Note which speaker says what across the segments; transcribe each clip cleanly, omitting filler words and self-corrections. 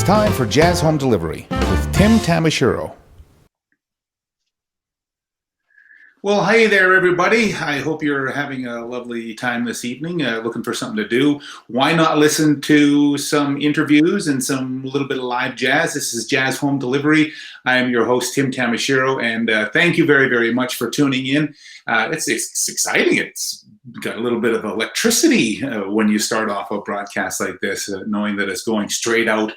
Speaker 1: time for Jazz Home Delivery with Tim Tamashiro. Well, hey there, everybody. I hope you're having a lovely time this evening, looking for something to do. Why not listen to some interviews and some little bit of live jazz? This is Jazz Home Delivery. I am your host, Tim Tamashiro, and thank you very, very much for tuning in. It's exciting. It's got a little bit of electricity when you start off a broadcast like this, knowing that it's going straight out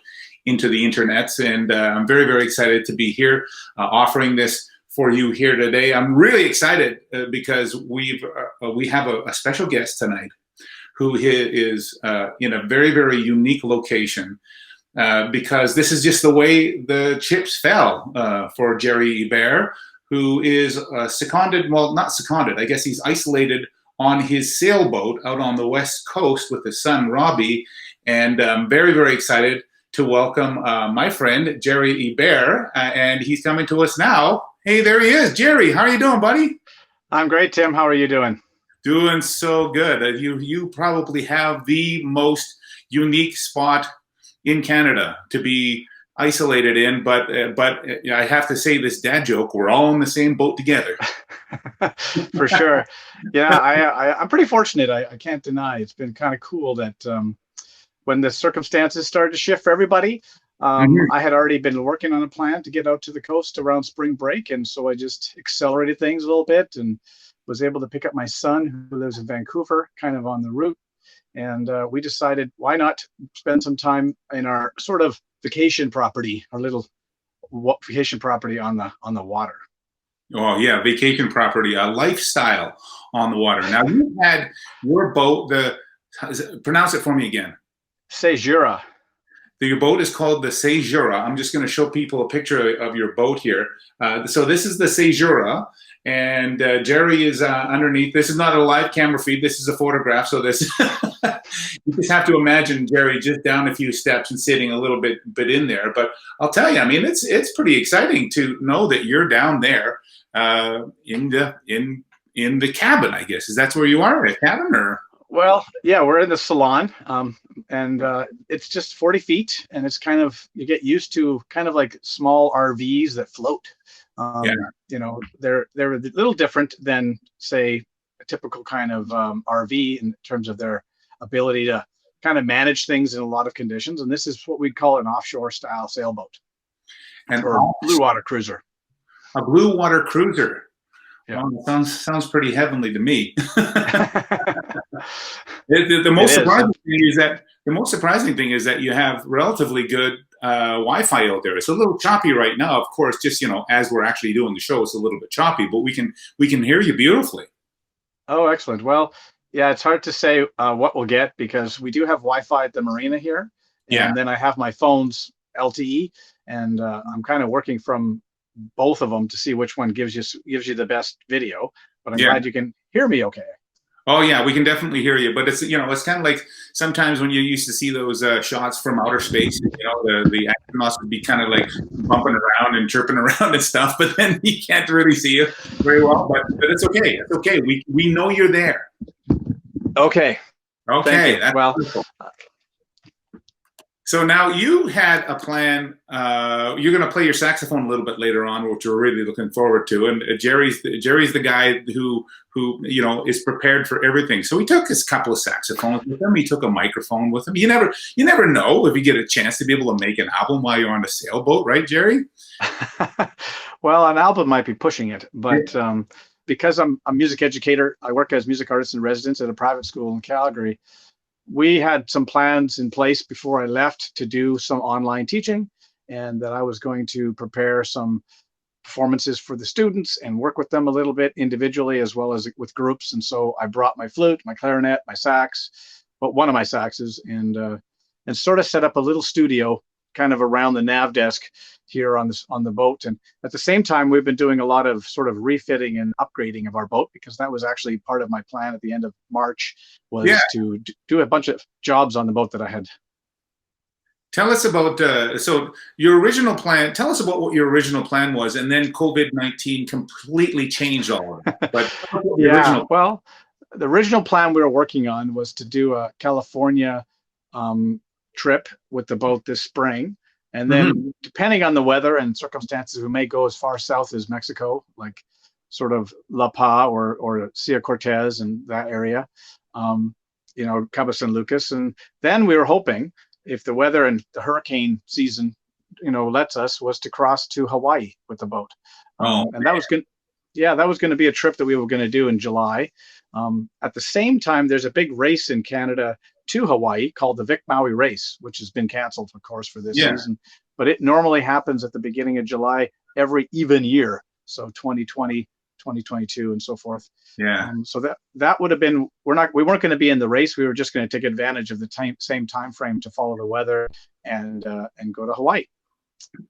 Speaker 1: into the internet. And I'm very, very excited to be here offering this for you here today. I'm really excited because we have a special guest tonight who is in a very, very unique location because this is just the way the chips fell for Gerry Hebert, who is seconded, well, not seconded, I guess he's isolated on his sailboat out on the west coast with his son, Robbie. And I'm very, very excited to welcome my friend, Gerry Hebert, and he's coming to us now. Hey, there he is. Gerry, how are you doing, buddy?
Speaker 2: I'm great, Tim. How are you doing?
Speaker 1: Doing so good. You probably have the most unique spot in Canada to be isolated in, but I have to say this dad joke, we're all in the same boat together.
Speaker 2: For sure. Yeah, I'm pretty fortunate. I can't deny. It's been kind of cool that when the circumstances started to shift for everybody, I had already been working on a plan to get out to the coast around spring break. And so I just accelerated things a little bit and was able to pick up my son who lives in Vancouver, kind of on the route. And we decided, why not spend some time in our sort of vacation property, our little vacation property on the water.
Speaker 1: Oh, yeah, vacation property, a lifestyle on the water. Now, you had your boat, pronounce it for me again.
Speaker 2: Seijura.
Speaker 1: Your boat is called the Seijura. I'm just going to show people a picture of your boat here. So this is the Seijura, and Gerry is underneath. This is not a live camera feed. This is a photograph. So this, you just have to imagine Gerry just down a few steps and sitting a little bit in there. But I'll tell you, I mean, it's pretty exciting to know that you're down there in the cabin. I guess is that where you are, a cabin or?
Speaker 2: Well, yeah, we're in the salon, and it's just 40 feet, and it's kind of, you get used to kind of like small RVs that float.
Speaker 1: Yeah.
Speaker 2: You know, they're a little different than, say, a typical kind of RV in terms of their ability to kind of manage things in a lot of conditions. And this is what we'd call an offshore style sailboat, or blue water cruiser.
Speaker 1: A blue water cruiser.
Speaker 2: Yeah.
Speaker 1: Well, sounds pretty heavenly to me. The most surprising thing is that you have relatively good Wi-Fi out there. It's a little choppy right now, of course. Just as we're actually doing the show, it's a little bit choppy, but we can hear you beautifully.
Speaker 2: Oh, excellent. Well, yeah, it's hard to say what we'll get because we do have Wi-Fi at the marina here, and then I have my phone's LTE, and I'm kind of working from both of them to see which one gives you the best video. But I'm glad you can hear me okay.
Speaker 1: Oh yeah, we can definitely hear you. But it's it's kind of like sometimes when you used to see those shots from outer space, the astronauts would be kind of like bumping around and chirping around and stuff, but then you can't really see you very well. But it's okay. It's okay. We know you're there.
Speaker 2: Okay.
Speaker 1: Okay.
Speaker 2: That's well.
Speaker 1: Wonderful. So now you had a plan. You're going to play your saxophone a little bit later on, which we're really looking forward to. And Gerry's the guy who is prepared for everything. So he took his couple of saxophones with him. He took a microphone with him. You never know if you get a chance to be able to make an album while you're on a sailboat, right, Gerry?
Speaker 2: Well, an album might be pushing it, but because I'm a music educator, I work as music artist in residence at a private school in Calgary. We had some plans in place before I left to do some online teaching, and that I was going to prepare some performances for the students and work with them a little bit individually as well as with groups. And so I brought my flute, my clarinet, my sax, but one of my saxes, and sort of set up a little studio kind of around the nav desk here on the boat. And at the same time, we've been doing a lot of sort of refitting and upgrading of our boat, because that was actually part of my plan at the end of March, was to do a bunch of jobs on the boat that I had.
Speaker 1: Tell us about so your original plan. Tell us about what your original plan was, and then COVID-19 completely changed all of it. But
Speaker 2: well, the original plan we were working on was to do a California trip with the boat this spring. And
Speaker 1: Hmm.
Speaker 2: then depending on the weather and circumstances, we may go as far south as Mexico, like sort of La Paz or Cia Cortez and that area, Cabo San Lucas. And then we were hoping, if the weather and the hurricane season, lets us, was to cross to Hawaii with the boat.
Speaker 1: Oh,
Speaker 2: And that was good. Yeah, that was going to be a trip that we were going to do in July. At the same time, there's a big race in Canada to Hawaii called the Vic Maui Race, which has been canceled, of course, for this
Speaker 1: yeah,
Speaker 2: season. But it normally happens at the beginning of July every even year. So 2020, 2022, and so forth.
Speaker 1: yeah.
Speaker 2: So that would have been, we weren't going to be in the race. We were just going to take advantage of the same time frame to follow the weather and go to Hawaii.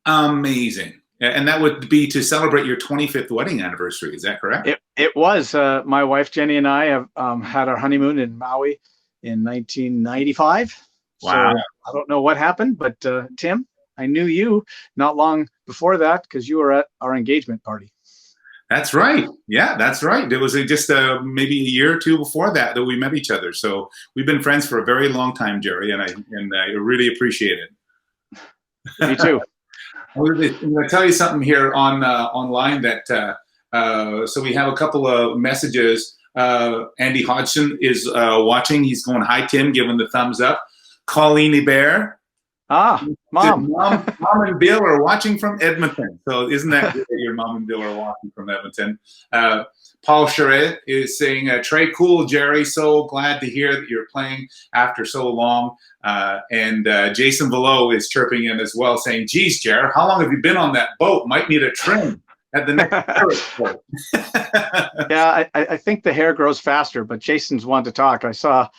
Speaker 1: Amazing. And that would be to celebrate your 25th wedding anniversary. Is that correct?
Speaker 2: It was. My wife Jenny and I have had our honeymoon in Maui in 1995.
Speaker 1: Wow.
Speaker 2: So I don't know what happened, but Tim, I knew you not long before that because you were at our engagement party.
Speaker 1: That's right. Yeah, that's right. It was just maybe a year or two before that we met each other. So we've been friends for a very long time, Gerry, and I really appreciate it.
Speaker 2: Me too.
Speaker 1: I'm going to tell you something here on online that so we have a couple of messages. Andy Hodgson is watching. He's going, "Hi Tim," giving the thumbs up. Colleen Hebert.
Speaker 2: Mom.
Speaker 1: Mom and Bill are watching from Edmonton. So isn't that good that your mom and Bill are watching from Edmonton? Paul Charette is saying, "Trey, cool, Gerry. So glad to hear that you're playing after so long." And Jason Below is chirping in as well, saying, "Geez, Gerry, how long have you been on that boat? Might need a trim at the next boat."
Speaker 2: Yeah, I think the hair grows faster, but Jason's one to talk. I saw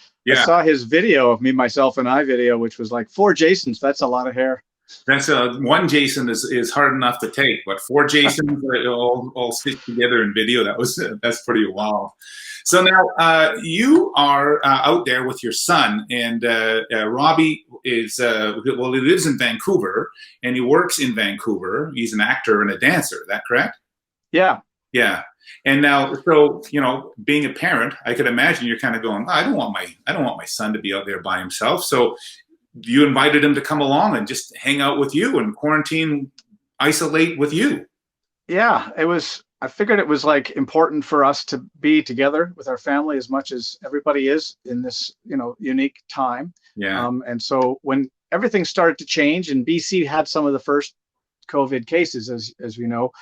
Speaker 2: his video of me, myself, and I video, which was like 4 Jasons. That's a lot of hair.
Speaker 1: That's one Jason is hard enough to take, but 4 Jasons all stitched together in video. That's pretty wild. So now you are out there with your son, and Robbie is he lives in Vancouver and he works in Vancouver. He's an actor and a dancer. Is that correct?
Speaker 2: Yeah.
Speaker 1: Yeah. And now, so being a parent, I could imagine you're kind of going, I don't want my son to be out there by himself. So you invited him to come along and just hang out with you and quarantine, isolate with you.
Speaker 2: Yeah, I figured it was like important for us to be together with our family as much as everybody is in this, unique time.
Speaker 1: Yeah.
Speaker 2: And so when everything started to change and BC had some of the first COVID cases, as we know,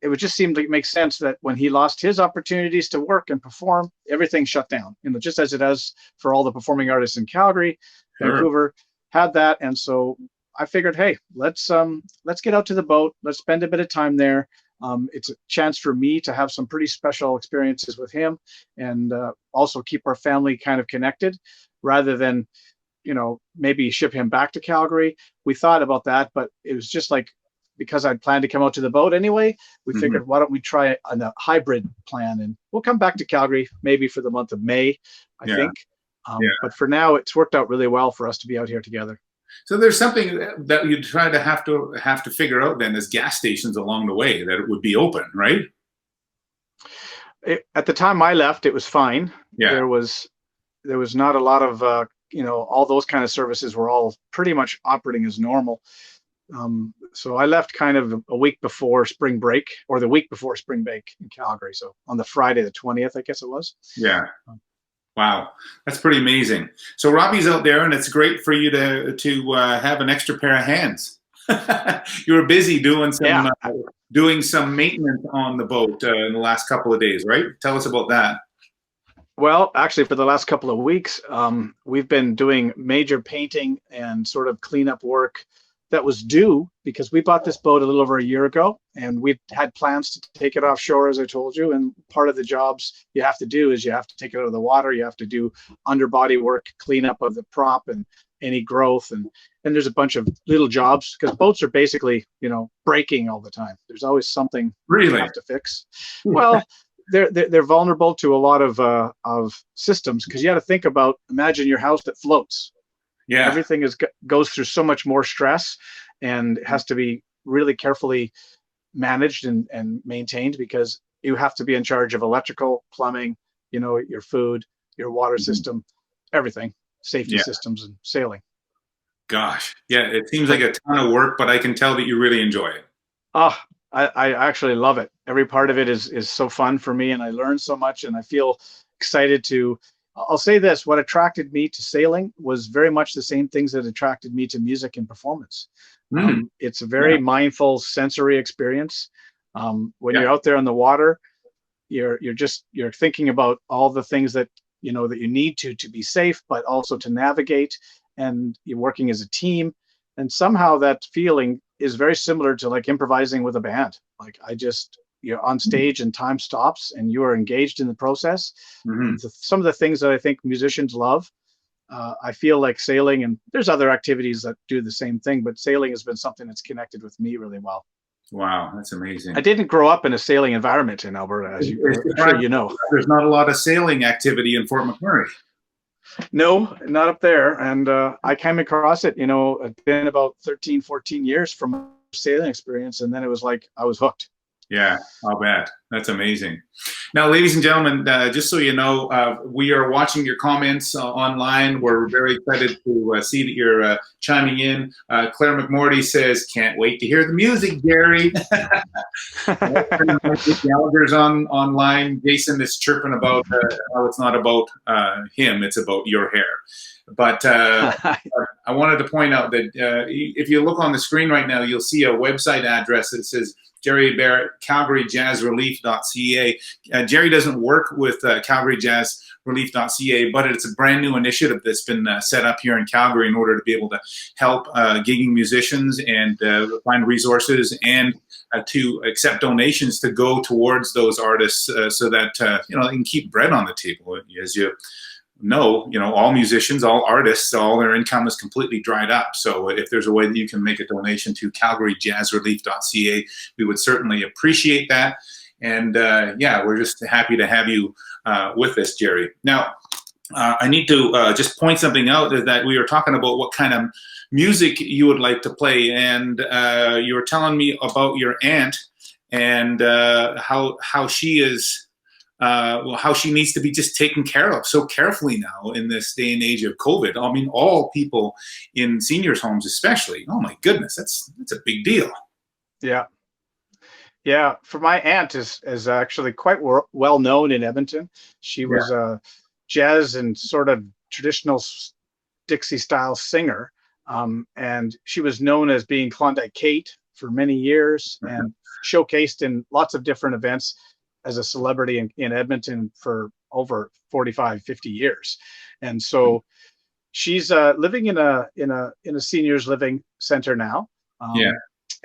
Speaker 2: it would just seem to make sense that when he lost his opportunities to work and perform, everything shut down, just as it does for all the performing artists in Calgary. Sure. Vancouver had that. And so I figured, hey, let's get out to the boat. Let's spend a bit of time there. It's a chance for me to have some pretty special experiences with him and also keep our family kind of connected rather than, maybe ship him back to Calgary. We thought about that, but it was just like, because I'd planned to come out to the boat anyway, we figured, why don't we try a hybrid plan? And we'll come back to Calgary maybe for the month of May, I think. But for now, it's worked out really well for us to be out here together.
Speaker 1: So there's something that you try to have to figure out then as gas stations along the way that it would be open, right?
Speaker 2: At the time I left, it was fine.
Speaker 1: Yeah.
Speaker 2: There was not a lot of, all those kind of services were all pretty much operating as normal. So I left kind of a week before spring break, or the week before spring break in Calgary. So on the Friday, the 20th, I guess it was.
Speaker 1: Yeah. Wow. That's pretty amazing. So Robbie's out there, and it's great for you to have an extra pair of hands. You were busy doing some maintenance on the boat in the last couple of days, right? Tell us about that.
Speaker 2: Well, actually, for the last couple of weeks, we've been doing major painting and sort of cleanup work that was due because we bought this boat a little over a year ago, and we had plans to take it offshore, as I told you. And part of the jobs you have to do is you have to take it out of the water. You have to do underbody work, cleanup of the prop and any growth. And there's a bunch of little jobs because boats are basically, breaking all the time. There's always something you have to fix. Well, they're vulnerable to a lot of systems because you got to think about, imagine your house that floats.
Speaker 1: Yeah.
Speaker 2: Everything goes through so much more stress and has to be really carefully managed and maintained because you have to be in charge of electrical, plumbing, your food, your water system, everything, safety systems and sailing.
Speaker 1: Gosh, yeah, it seems like a ton of work, but I can tell that you really enjoy it.
Speaker 2: Oh, I actually love it. Every part of it is so fun for me, and I learn so much, and I feel excited to. I'll say this: what attracted me to sailing was very much the same things that attracted me to music and performance.
Speaker 1: Mm,
Speaker 2: It's a
Speaker 1: yeah,
Speaker 2: very mindful sensory experience. When
Speaker 1: yeah.
Speaker 2: you're out there on the water, you're thinking about all the things that that you need to be safe, but also to navigate, and you're working as a team, and somehow that feeling is very similar to like improvising with a band. Like I just you're on stage and time stops and you are engaged in the process,
Speaker 1: Hmm.
Speaker 2: and some of the things that I think musicians love. I feel like sailing, and there's other activities that do the same thing, but sailing has been something that's connected with me really well.
Speaker 1: Wow, that's
Speaker 2: I
Speaker 1: amazing.
Speaker 2: didn't grow up in a sailing environment in Alberta, as
Speaker 1: It's
Speaker 2: I'm sure
Speaker 1: surprising
Speaker 2: you know.
Speaker 1: there's not a lot of sailing activity in Fort McMurray.
Speaker 2: No, not up there. And I came across it, it's been about 13, 14 years from my sailing experience. And then it was like I was hooked.
Speaker 1: Yeah, I'll bet. That's amazing. Now, ladies and gentlemen, just so you know, we are watching your comments online. We're very excited to see that you're chiming in. Claire McMorty says, "Can't wait to hear the music, Gary." Gallagher's on online. Jason is chirping about how it's not about him; it's about your hair. But I wanted to point out that if you look on the screen right now, you'll see a website address that says Gerry Hebert, CalgaryJazzRelief.ca. Gerry doesn't work with CalgaryJazzRelief.ca, but it's a brand new initiative that's been set up here in Calgary in order to be able to help gigging musicians and find resources and to accept donations to go towards those artists so that they can keep bread on the table. As all musicians, all artists, all their income is completely dried up. So if there's a way that you can make a donation to CalgaryJazzRelief.ca, we would certainly appreciate that. And we're just happy to have you with us, Gerry. Now, I need to just point something out that we were talking about what kind of music you would like to play, and you were telling me about your aunt and how she is how she needs to be just taken care of so carefully now in this day and age of COVID. I mean, all people in seniors' homes, especially. Oh my goodness, that's a big deal.
Speaker 2: Yeah. Yeah. For my aunt is actually quite well known in Edmonton. She
Speaker 1: Yeah.
Speaker 2: was a jazz and sort of traditional Dixie style singer. And she was known as being Klondike Kate for many years and showcased in lots of different events as a celebrity in Edmonton for over 45, 50 years. And so she's living in a seniors living center now.
Speaker 1: Yeah.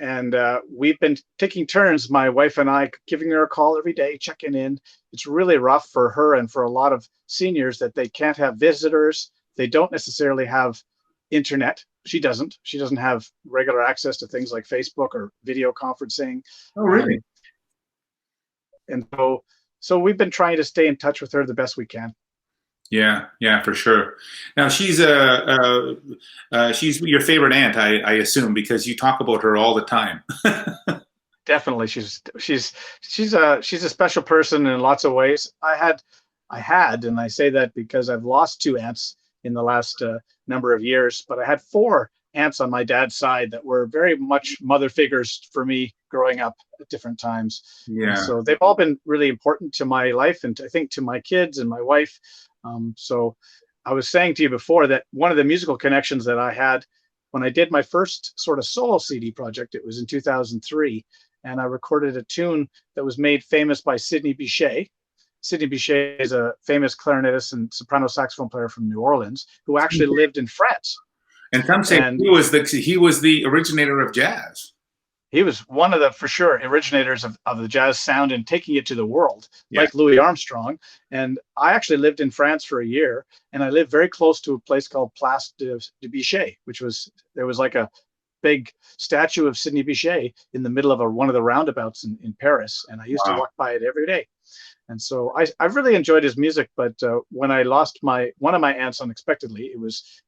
Speaker 2: And we've been taking turns, my wife and I, giving her a call every day, checking in. It's really rough for her and for a lot of seniors that they can't have visitors. They don't necessarily have internet. She doesn't. She doesn't have regular access to things like Facebook or video conferencing.
Speaker 1: Oh, really?
Speaker 2: And so we've been trying to stay in touch with her the best we can.
Speaker 1: Yeah, yeah, for sure. Now she's your favorite aunt, I assume, because you talk about her all the time.
Speaker 2: Definitely, she's a special person in lots of ways. I had, and I say that because I've lost two aunts in the last number of years, but I had four aunts on my dad's side that were very much mother figures for me growing up at different times. And
Speaker 1: Yeah.
Speaker 2: so they've all been really important to my life and I think to my kids and my wife. So I was saying to you before that one of the musical connections that I had when I did my first sort of solo CD project, it was in 2003, and I recorded a tune that was made famous by Sidney Bechet. Sidney Bechet is a famous clarinetist and soprano saxophone player from New Orleans who actually lived in France.
Speaker 1: And some say
Speaker 2: And
Speaker 1: he was the originator of jazz.
Speaker 2: he was one of the, for sure, originators of the jazz sound and taking it to the world,
Speaker 1: Yeah.
Speaker 2: like Louis Armstrong. And I actually lived in France for a year, and I lived very close to a place called Place de Bechet, there was like a big statue of Sidney Bechet in the middle of one of the roundabouts in Paris. And I used to walk by it every day. And so I've really enjoyed his music, but when I lost one of my aunts unexpectedly, it was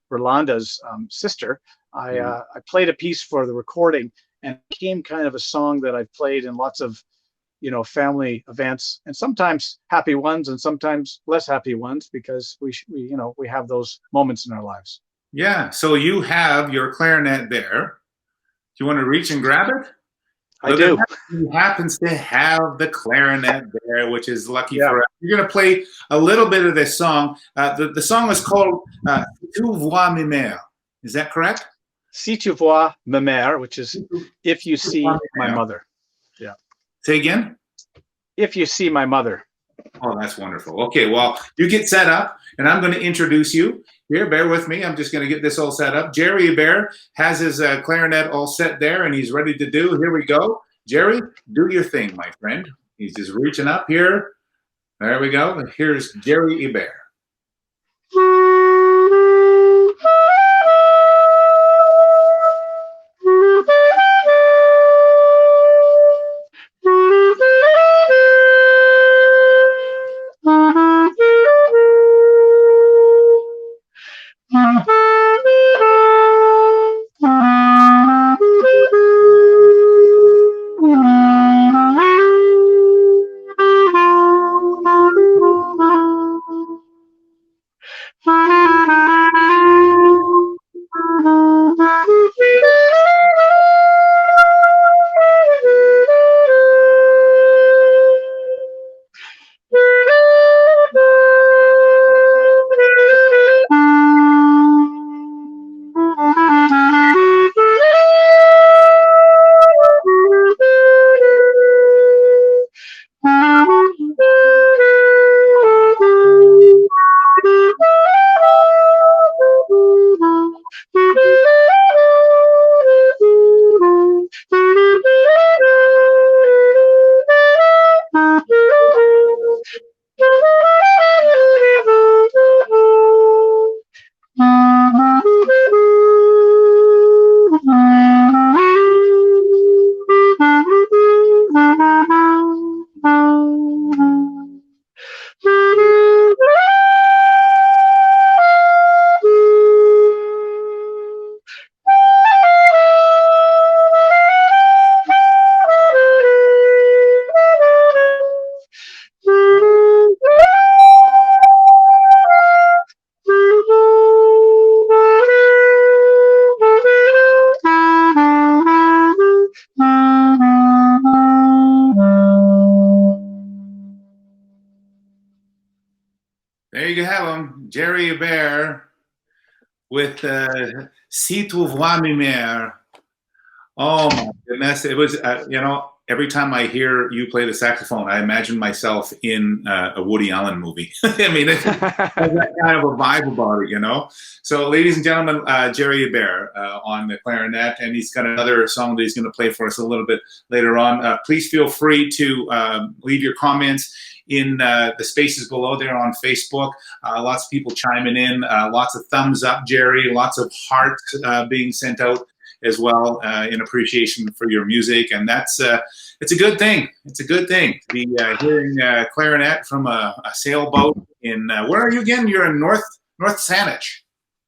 Speaker 2: Rolanda's sister. I played a piece for the recording, and it became kind of a song that I've played in lots of family events, and sometimes happy ones, and sometimes less happy ones, because we have those moments in our lives.
Speaker 1: Yeah. So you have your clarinet there. Do you want to reach and grab it?
Speaker 2: I
Speaker 1: Look at
Speaker 2: do.
Speaker 1: that. He happens to have the clarinet there, which is lucky
Speaker 2: Yeah.
Speaker 1: for us. You're going to play a little bit of this song. The song is called Tu vois mes mères. Is that correct?
Speaker 2: Si tu vois ma mère, which is if you see my mother. Yeah.
Speaker 1: Say again?
Speaker 2: If you see my mother.
Speaker 1: Oh, that's wonderful. Okay, well, you get set up, and I'm going to introduce you. Here, bear with me. I'm just going to get this all set up. Gerry Hebert has his clarinet all set there, and he's ready to do. Here we go. Gerry, do your thing, my friend. He's just reaching up here. There we go. Here's Gerry Hebert. There you have him, Gerry Hebert with Si tu vois mes mères. Oh my goodness! It was, every time I hear you play the saxophone, I imagine myself in a Woody Allen movie. I mean, it's that kind of a vibe about it. So, ladies and gentlemen, Gerry Hebert on the clarinet, and he's got another song that he's going to play for us a little bit later on. Please feel free to leave your comments in the spaces below there on Facebook. Lots of people chiming in, lots of thumbs up, Gerry, lots of hearts being sent out as well in appreciation for your music, and it's a good thing. It's a good thing to be hearing clarinet from a sailboat in where are you again? You're in North Saanich.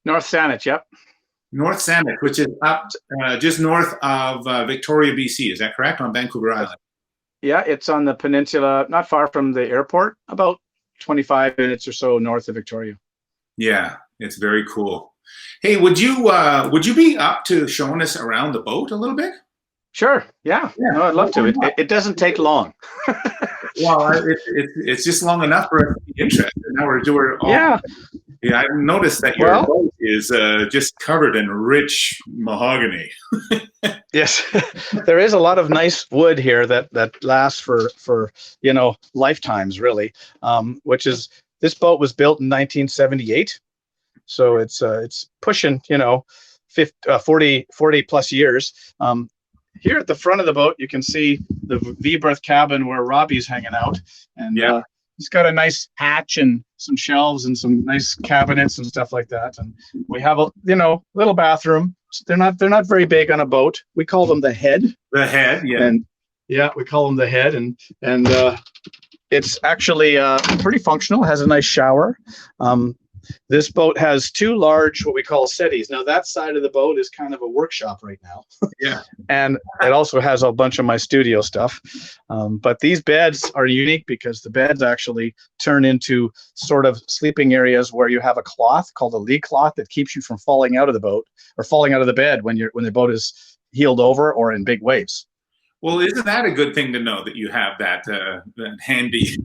Speaker 2: North Saanich, yep.
Speaker 1: North Saanich, which is up just north of Victoria, BC. Is that correct? On Vancouver Island.
Speaker 2: Yeah, it's on the peninsula, not far from the airport, about 25 minutes or so north of Victoria.
Speaker 1: Yeah, it's very cool. Hey, would you be up to showing us around the boat a little bit?
Speaker 2: Sure. Yeah. No, I'd love to. It doesn't take long.
Speaker 1: Well, it's just long enough for us to be interested. Now we're all, yeah. I've noticed that your boat is just covered in rich mahogany.
Speaker 2: Yes, there is a lot of nice wood here that lasts for lifetimes, really. Which is, this boat was built in 1978. So it's pushing 40 plus years. Here at the front of the boat, you can see the V-berth cabin where Robbie's hanging out, and he's got a nice hatch and some shelves and some nice cabinets and stuff like that. And we have a little bathroom. They're not very big on a boat. We call them the head.
Speaker 1: The head, yeah.
Speaker 2: And we call them the head, and it's actually pretty functional. It has a nice shower. This boat has two large, what we call settees. Now that side of the boat is kind of a workshop right now.
Speaker 1: Yeah.
Speaker 2: And it also has a bunch of my studio stuff. But these beds are unique because the beds actually turn into sort of sleeping areas where you have a cloth called a lee cloth that keeps you from falling out of the boat or falling out of the bed when the boat is heeled over or in big waves.
Speaker 1: Well, isn't that a good thing to know that you have that handy?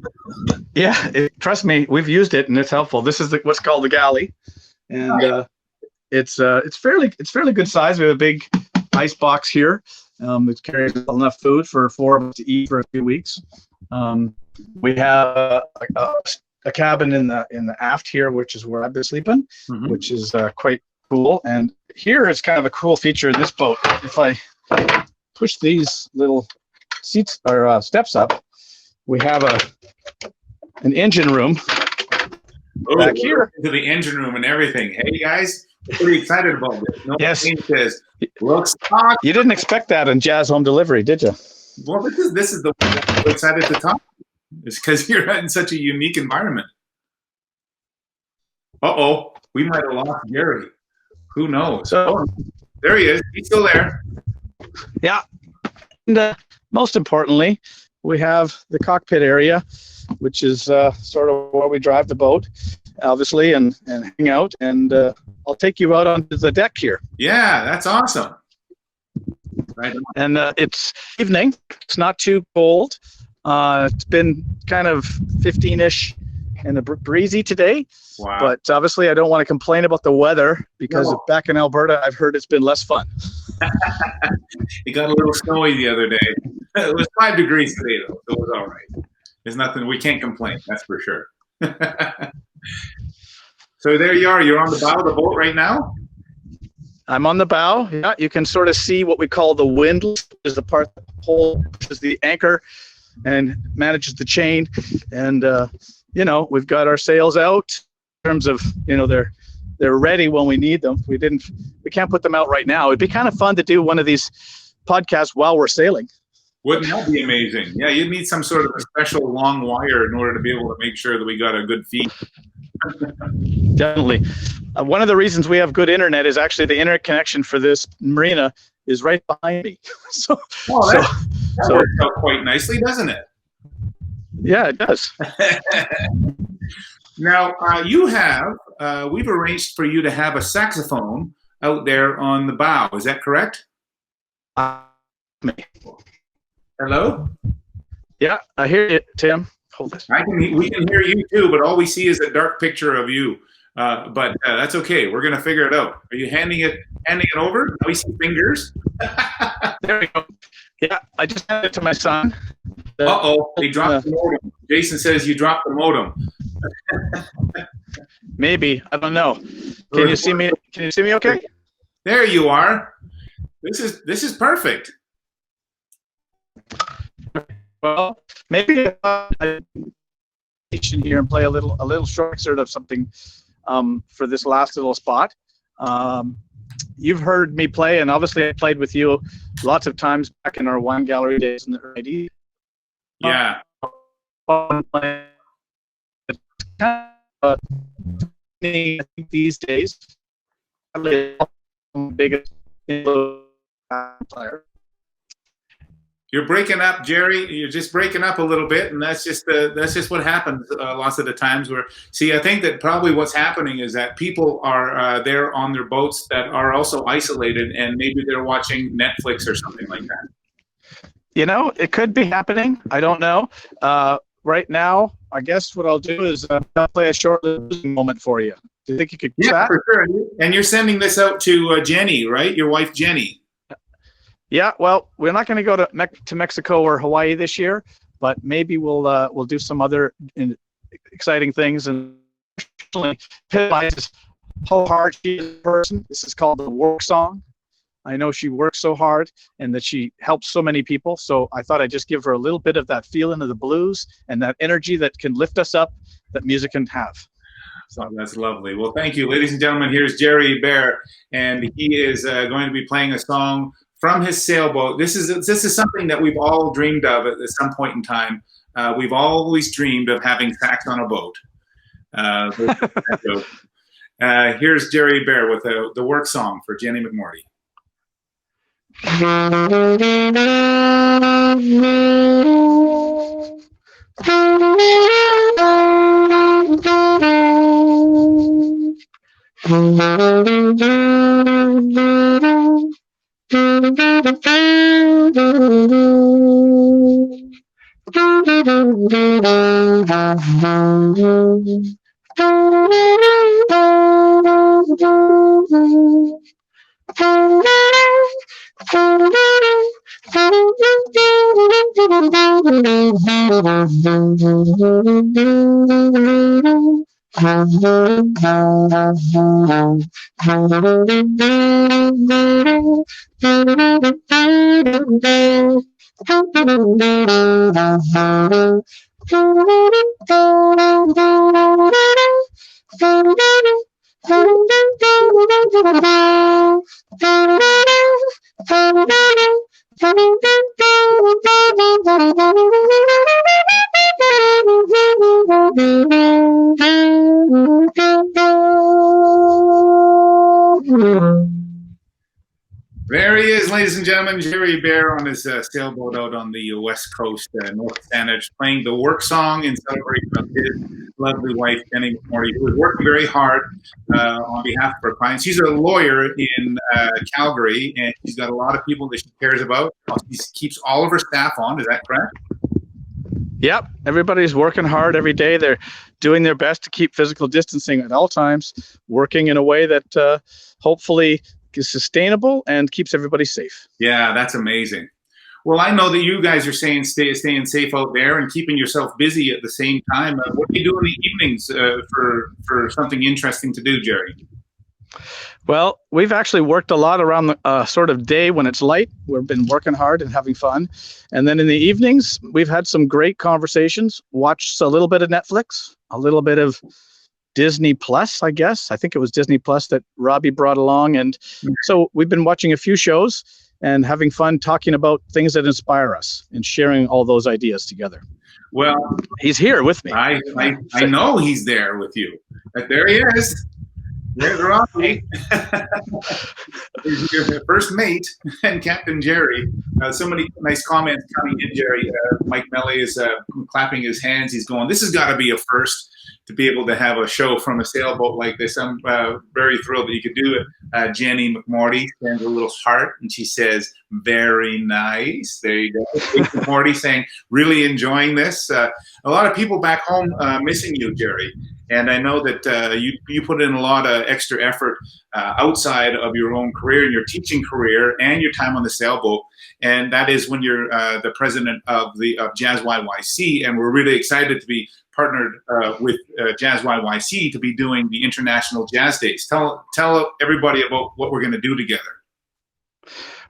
Speaker 2: Yeah, trust me, we've used it and it's helpful. This is what's called the galley, and it's fairly good size. We have a big ice box here. It carries enough food for 4 of us to eat for a few weeks. We have a cabin in the aft here, which is where I've been sleeping, which is quite cool. And here is kind of a cool feature in this boat. If I push these little seats or steps up, we have an engine room back here.
Speaker 1: To the engine room and everything. Hey guys, we're pretty excited about this. No,
Speaker 2: yes.
Speaker 1: Says, looks awesome.
Speaker 2: You didn't expect that in Jazz Home Delivery, did you?
Speaker 1: Well, this is the one that I'm excited to talk. It's because you're in such a unique environment. Uh-oh, we might have lost Gerry. Who knows?
Speaker 2: So,
Speaker 1: there he is. He's still there.
Speaker 2: Yeah. And most importantly, we have the cockpit area, which is sort of where we drive the boat, obviously, and hang out. And I'll take you out onto the deck here.
Speaker 1: Yeah, that's awesome. Right.
Speaker 2: And it's evening. It's not too cold. It's been kind of 15-ish and breezy today.
Speaker 1: Wow.
Speaker 2: But obviously, I don't want to complain about the weather because back in Alberta, I've heard it's been less fun.
Speaker 1: It got a little snowy the other day. It was 5 degrees today, though, so it was all right. There's nothing, we can't complain, that's for sure. So there you are. You're on the bow of the boat right now?
Speaker 2: I'm on the bow. Yeah, you can sort of see what we call the windlass, which is the part that holds the anchor and manages the chain. And, we've got our sails out in terms of, they're ready when we need them. We can't put them out right now. It'd be kind of fun to do one of these podcasts while we're sailing.
Speaker 1: Wouldn't that be amazing? Yeah, you'd need some sort of a special long wire in order to be able to make sure that we got a good feed.
Speaker 2: Definitely. One of the reasons we have good internet is actually the internet connection for this marina is right behind me.
Speaker 1: That works out quite nicely, doesn't it?
Speaker 2: Yeah, it does.
Speaker 1: Now, we've arranged for you to have a saxophone out there on the bow. Is that correct? Hello?
Speaker 2: Yeah, I hear you, Tim. Hold this.
Speaker 1: We can hear you too, but all we see is a dark picture of you. But that's okay. We're gonna figure it out. Are you handing it over? We see fingers.
Speaker 2: There we go. Yeah, I just handed it to my son.
Speaker 1: Uh-oh, he dropped the modem. Jason says you dropped the modem.
Speaker 2: Maybe, I don't know. Can you see me? Can you see me okay?
Speaker 1: There you are. This is perfect.
Speaker 2: Well, maybe I here and play a little short excerpt of something for this last little spot. You've heard me play, and obviously I played with you lots of times back in our wine gallery days in the 80s.
Speaker 1: Yeah.
Speaker 2: These days, biggest player.
Speaker 1: You're breaking up, Gerry. You're just breaking up a little bit, and that's just what happens lots of the times. I think that probably what's happening is that people are there on their boats that are also isolated, and maybe they're watching Netflix or something like that.
Speaker 2: It could be happening. I don't know. Right now, I guess what I'll do is I'll play a short losing moment for you. Do you think you could do that?
Speaker 1: For sure. And you're sending this out to Jenny, right? Your wife, Jenny.
Speaker 2: Yeah, well, we're not going to go to Mexico or Hawaii this year, but maybe we'll do some other exciting things and epitomizes how hard she is a person. This is called the work song. I know she works so hard and that she helps so many people. So I thought I'd just give her a little bit of that feeling of the blues and that energy that can lift us up that music can have.
Speaker 1: So that's lovely. Well, thank you. Ladies and gentlemen, here's Gerry Hebert, and he is going to be playing a song from his sailboat. This is something that we've all dreamed of at some point in time. We've always dreamed of having sax on a boat. That joke. Here's Gerry Hebert with the work song for Jenny McMorty. There he is, ladies and gentlemen, Gerry Hebert on his sailboat out on the west coast, North Saanich, playing the work song in celebration of his lovely wife, Jenny McMorty, who is working very hard on behalf of her clients. She's a lawyer in Calgary, and she's got a lot of people that she cares about. She keeps all of her staff on. Is that correct?
Speaker 2: Yep. Everybody's working hard every day. They're doing their best to keep physical distancing at all times, working in a way that hopefully is sustainable and keeps everybody safe.
Speaker 1: Yeah, that's amazing. Well, I know that you guys are staying safe out there and keeping yourself busy at the same time. What do you do in the evenings for something interesting to do, Gerry?
Speaker 2: Well, we've actually worked a lot around the sort of day when it's light. We've been working hard and having fun. And then in the evenings, we've had some great conversations, watched a little bit of Netflix, a little bit of Disney Plus, I guess. I think it was Disney Plus that Robbie brought along. And so we've been watching a few shows and having fun talking about things that inspire us and sharing all those ideas together.
Speaker 1: Well,
Speaker 2: he's here with me.
Speaker 1: I know he's there with you. But there he is. There's Robbie. Your first mate and Captain Gerry. So many nice comments coming in, Gerry. Mike Melly is clapping his hands. He's going, this has got to be a first to be able to have a show from a sailboat like this. I'm very thrilled that you could do it. Jenny McMorty sends a little heart, and she says, very nice. There you go. McMorty saying, really enjoying this. A lot of people back home missing you, Gerry. And I know that you put in a lot of extra effort outside of your own career, and your teaching career, and your time on the sailboat. And that is when you're the president of Jazz YYC, and we're really excited to be partnered with Jazz YYC to be doing the International Jazz Days. Tell everybody about what we're going to do together.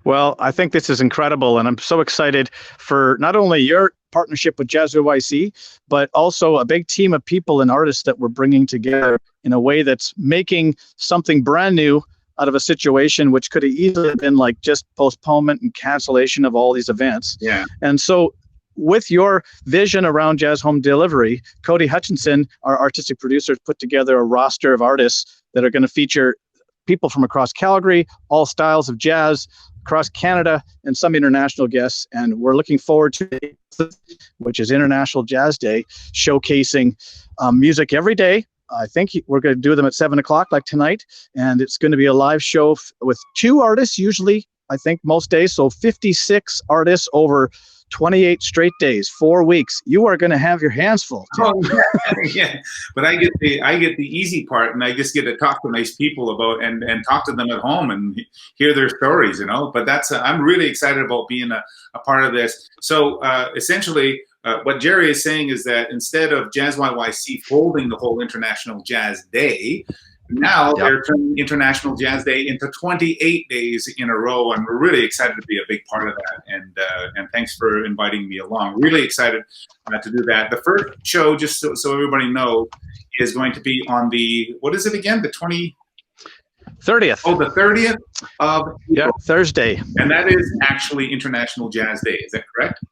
Speaker 2: Well, I think this is incredible, and I'm so excited for not only your partnership with Jazz YYC, but also a big team of people and artists that we're bringing together in a way that's making something brand new out of a situation which could have easily been like just postponement and cancellation of all these events.
Speaker 1: Yeah.
Speaker 2: And so with your vision around jazz home delivery, Cody Hutchinson, our artistic producer, put together a roster of artists that are going to feature people from across Calgary, all styles of jazz, across Canada, and some international guests. And we're looking forward to it, which is International Jazz Day, showcasing music every day. I think we're going to do them at 7 o'clock like tonight. And it's going to be a live show with 2 artists, usually, I think most days. So 56 artists over 28 straight days, 4 weeks. You are going to have your hands full.
Speaker 1: Oh, yeah. But I get the easy part, and I just get to talk to nice people about and talk to them at home and hear their stories, But that's I'm really excited about being a part of this. So essentially, what Gerry is saying is that instead of Jazz YYC folding the whole International Jazz Day, now they're turning International Jazz Day into 28 days in a row, and we're really excited to be a big part of that. And thanks for inviting me along. Really excited to do that. The first show, just so everybody knows, is going to be on the, what is it again? The
Speaker 2: 30th.
Speaker 1: Oh, the 30th of April.
Speaker 2: Thursday.
Speaker 1: And that is actually International Jazz Day. Is that correct?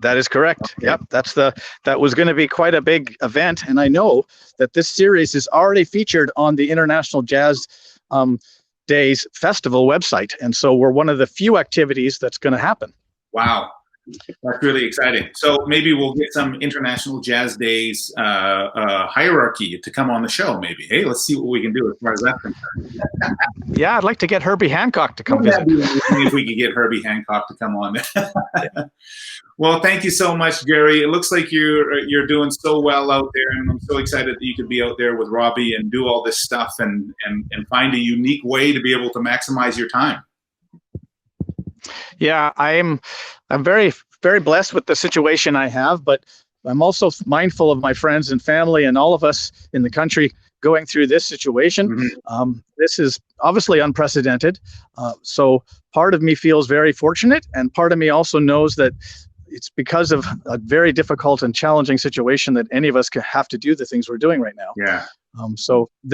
Speaker 2: That is correct.
Speaker 1: Okay.
Speaker 2: Yep, that was going to be quite a big event, and I know that this series is already featured on the International Jazz Days Festival website, and so we're one of the few activities that's going to happen.
Speaker 1: Wow. That's really exciting. So maybe we'll get some International Jazz Days hierarchy to come on the show. Maybe, hey, let's see what we can do as far as that's concerned.
Speaker 2: Yeah, I'd like to get Herbie Hancock to come
Speaker 1: Wouldn't
Speaker 2: visit.
Speaker 1: that be amazing if we could get Herbie Hancock to come on? Well, thank you so much, Gerry. It looks like you're doing so well out there, and I'm so excited that you could be out there with Robbie and do all this stuff and find a unique way to be able to maximize your time.
Speaker 2: Yeah, I'm very, very blessed with the situation I have, but I'm also mindful of my friends and family and all of us in the country going through this situation.
Speaker 1: Mm-hmm.
Speaker 2: This is obviously unprecedented. So part of me feels very fortunate, and part of me also knows that it's because of a very difficult and challenging situation that any of us can have to do the things we're doing right now.
Speaker 1: Yeah.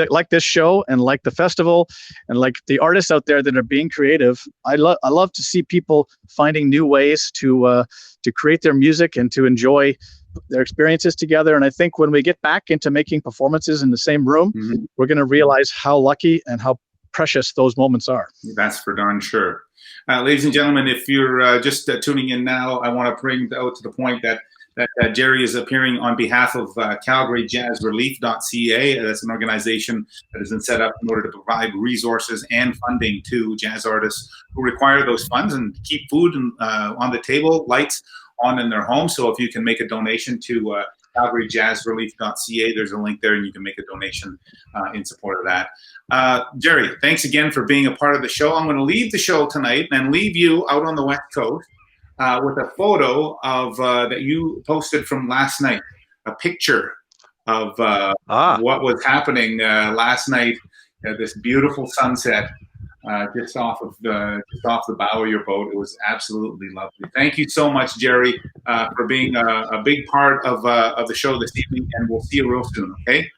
Speaker 2: Like this show and like the festival and like the artists out there that are being creative, I love to see people finding new ways to create their music and to enjoy their experiences together. And I think when we get back into making performances in the same room,
Speaker 1: Mm-hmm.
Speaker 2: we're going to realize how lucky and how precious those moments are.
Speaker 1: That's for darn sure. Ladies and gentlemen, if you're just tuning in now, I want to bring out to the point that Gerry is appearing on behalf of CalgaryJazzRelief.ca. That's an organization that has been set up in order to provide resources and funding to jazz artists who require those funds and keep food on the table, lights on in their home. So if you can make a donation to CalgaryJazzRelief.ca, there's a link there, and you can make a donation in support of that. Gerry, thanks again for being a part of the show. I'm going to leave the show tonight and leave you out on the West Coast with a photo of that you posted from last night, a picture of what was happening last night. This beautiful sunset just off the bow of your boat. It was absolutely lovely. Thank you so much, Gerry, for being a big part of the show this evening, and we'll see you real soon. Okay.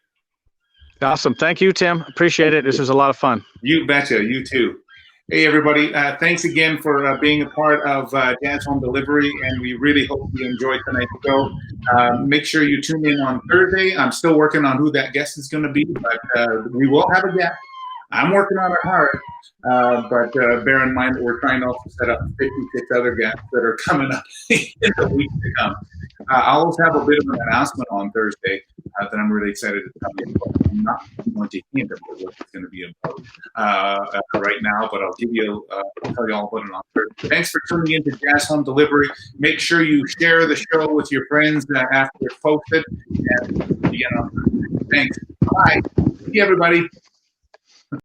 Speaker 2: Awesome. Thank you, Tim. Appreciate it. This was a lot of fun.
Speaker 1: You betcha. You too. Hey, everybody. Thanks again for being a part of Jazz Home Delivery, and we really hope you enjoyed tonight's show. Make sure you tune in on Thursday. I'm still working on who that guest is going to be, but we will have a guest. I'm working on it hard, but bear in mind that we're trying to also set up 56 other guests that are coming up in the weeks to come. I'll also have a bit of an announcement on Thursday that I'm really excited to tell you about. I'm not going to hint about what it's going to be about right now, but I'll tell you all about it on Thursday. Thanks for tuning in to Jazz Home Delivery. Make sure you share the show with your friends after it's posted. And again, on Thursday. Thanks. Bye. See you, everybody.